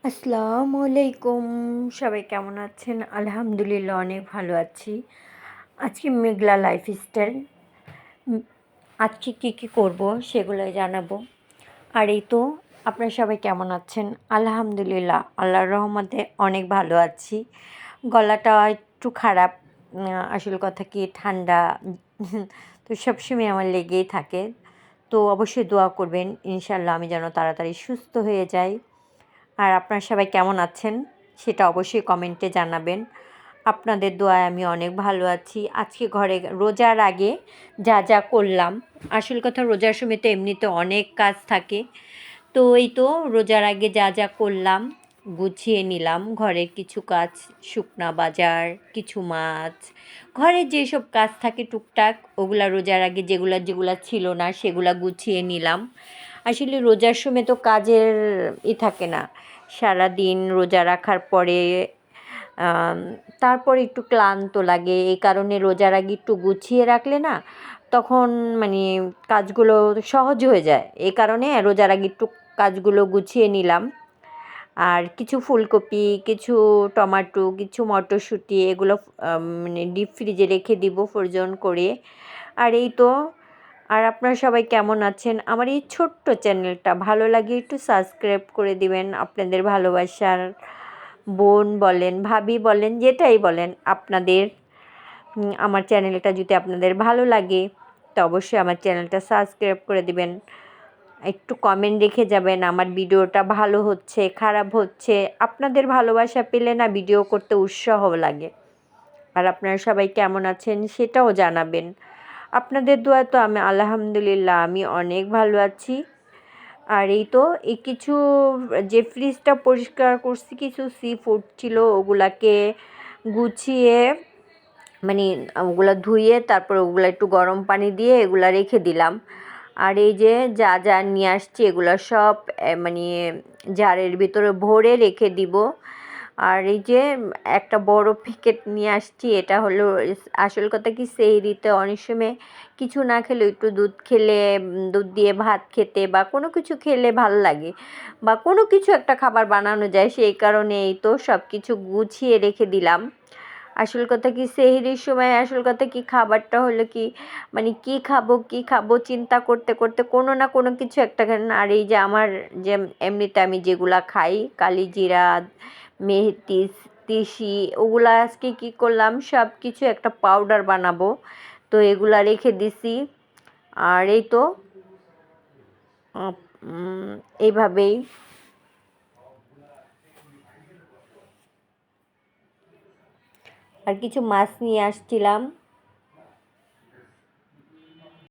আসসালামু আলাইকুম। সবাই কেমন আছেন? আলহামদুলিল্লাহ অনেক ভালো আছি। আজকে মেঘলা লাইফস্টাইল। উম আজকে কী করব সেগুলোই জানাবো। আর এই তো আপনারা সবাই কেমন আছেন? আলহামদুলিল্লাহ আল্লাহর রহমতে অনেক ভালো আছি। গলাটা একটু খারাপ। আসল কথা কি ঠান্ডা তো সবসময় আমার লেগেই থাকে। তো অবশ্যই দোয়া করবেন ইনশাআল্লাহ আমি যেন তাড়াতাড়ি সুস্থ হয়ে যাই। আর আপনারা সবাই কেমন আছেন সেটা অবশ্যই কমেন্টে জানাবেন। আপনাদের দোয়ায় আমি অনেক ভালো আছি। আজকে ঘরে রোজার আগে যা যা করলাম, আসল কথা রোজার সময় তো এমনিতে অনেক কাজ থাকে। তো এই তো রোজার আগে যা যা করলাম গুছিয়ে নিলাম ঘরের কিছু কাজ, শুকনা বাজার, কিছু মাছ, ঘরের যেসব কাজ থাকে টুকটাক ওগুলা রোজার আগে যেগুলা যেগুলা ছিল না সেগুলা গুছিয়ে নিলাম। আসলে রোজার সময় তো কাজের থাকে না। সারাদিন রোজা রাখার পরে তারপর একটু ক্লান্ত লাগে, এই কারণে রোজার আগে একটু গুছিয়ে রাখলে না তখন মানে কাজগুলো সহজ হয়ে যায়। এই কারণে রোজার আগে একটু কাজগুলো গুছিয়ে নিলাম। আর কিছু ফুলকপি, কিছু টমাটো, কিছু মটরশুঁটি এগুলো মানে ডিপ ফ্রিজে রেখে দিব ফ্রোজন করে। আর এই তো। আর আপনারা সবাই কেমন আছেন? আমার এই ছোট্ট চ্যানেলটা ভালো লাগে একটু সাবস্ক্রাইব করে দিবেন। আপনাদের ভালোবাসার বোন বলেন, ভাবি বলেন, যেটাই বলেন আপনাদের। আমার চ্যানেলটা যদি আপনাদের ভালো লাগে তো অবশ্যই আমার চ্যানেলটা সাবস্ক্রাইব করে দিবেন। একটু কমেন্ট রেখে যাবেন আমার ভিডিওটা ভালো হচ্ছে, খারাপ হচ্ছে। আপনাদের ভালোবাসা পেলে না ভিডিও করতে উৎসাহ লাগে। আর আপনারা সবাই কেমন আছেন সেটাও জানাবেন। আপনাদের দোয়া তো আমি আলহামদুলিল্লাহ আমি অনেক ভালো আছি। আর এই তো এই কিছু যে ফ্রিজটা পরিষ্কার করছি, কিছু সি ফুড ছিল ওগুলাকে গুছিয়ে মানে ওগুলা ধুয়ে তারপর ওগুলা একটু গরম পানি দিয়ে এগুলা রেখে দিলাম। আর এই যে যা যা নিয়ে আসছি এগুলো সব মানে জারের ভিতরে ভরে রেখে দিব। আর এই যে একটা বড় প্যাকেট নিয়ে আসছি, এটা হলো আসল কথা কি সেহরিতে অনেক সময় কিছু না খেলে একটু দুধ খেলে, দুধ দিয়ে ভাত খেতে বা কোনো কিছু খেলে ভাল লাগে, বা কোনো কিছু একটা খাবার বানানো যায়। সেই কারণে এই তো সব কিছু গুছিয়ে রেখে দিলাম। আসল কথা কি সেহরির সময় আসল কথা কি খাবারটা হলো কি মানে কী খাবো চিন্তা করতে করতে কোনো না কোনো কিছু একটা আর এই যে আমার যে এমনিতে আমি যেগুলা খাই কালিজিরা, মেথি, তিসি, ওগুলা আজকে কী করলাম সব কিছু একটা পাউডার বানাবো। তো এগুলা রেখে দিছি। আর এই তো এইভাবেই। আর কিছু মাছ নিয়ে আসছিলাম